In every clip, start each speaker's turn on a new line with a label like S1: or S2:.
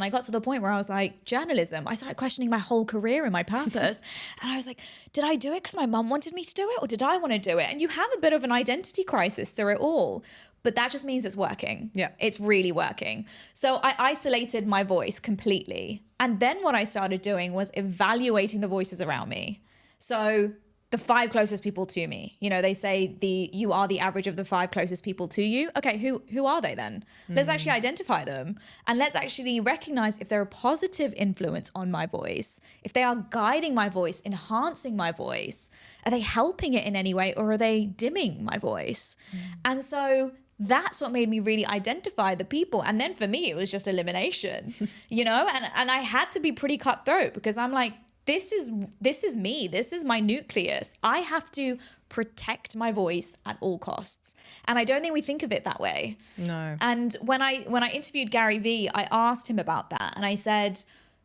S1: I got to the point where I was like, journalism, I started questioning my whole career and my purpose. And I was like, did I do it because my mum wanted me to do it, or did I want to do it? And you have a bit of an identity crisis through it all. But that just means it's working.
S2: Yeah.
S1: It's really working. So I isolated my voice completely. And then what I started doing was evaluating the voices around me. So the 5 closest people to me, you know, they say you are the average of the 5 closest people to you. Okay, who are they then? Let's actually identify them, and let's actually recognize if they're a positive influence on my voice, if they are guiding my voice, enhancing my voice. Are they helping it in any way, or are they dimming my voice? And so that's what made me really identify the people. And then for me, it was just elimination, you know, and I had to be pretty cutthroat, because I'm like, this is me. This is my nucleus. I have to protect my voice at all costs. And I don't think we think of it that way.
S2: No.
S1: And when I interviewed Gary Vee, I asked him about that. And I said,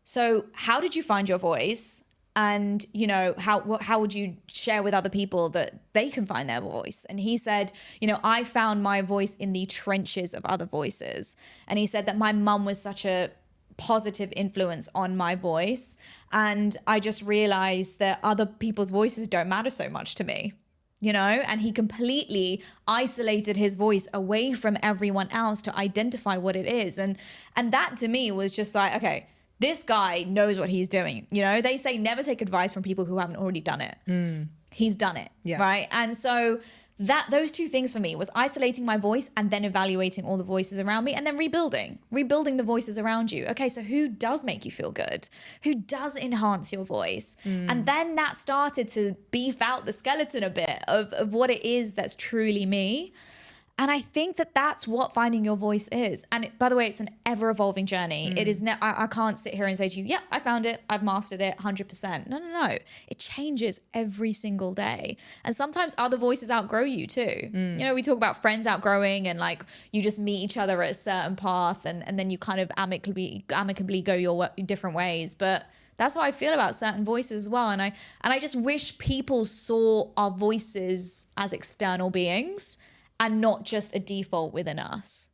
S1: so how did you find your voice? And, you know, how would you share with other people that they can find their voice? And he said, you know, I found my voice in the trenches of other voices. And he said that my mum was such a positive influence on my voice, and I just realized that other people's voices don't matter so much to me, you know. And he completely isolated his voice away from everyone else to identify what it is, and that to me was just like, okay, this guy knows what he's doing. You know, they say never take advice from people who haven't already done it. He's done it.
S2: Yeah.
S1: Right. And so those 2 things for me was isolating my voice, and then evaluating all the voices around me, and then rebuilding the voices around you. Okay, so who does make you feel good? Who does enhance your voice? And then that started to beef out the skeleton a bit of what it is that's truly me. And I think that that's what finding your voice is. And by the way, it's an ever evolving journey. It is, I can't sit here and say to you, yeah, I found it, I've mastered it 100%. No. It changes every single day. And sometimes other voices outgrow you too. You know, we talk about friends outgrowing, and like you just meet each other at a certain path, and then you kind of amicably go your different ways. But that's how I feel about certain voices as well. And I just wish people saw our voices as external beings, and not just a default within us.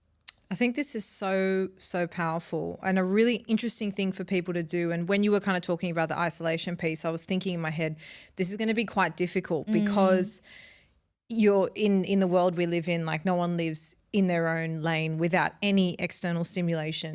S2: I think this is so powerful, and a really interesting thing for people to do. And when you were kind of talking about the isolation piece, I was thinking in my head, this is going to be quite difficult, because you're in the world we live in, like no one lives in their own lane without any external stimulation.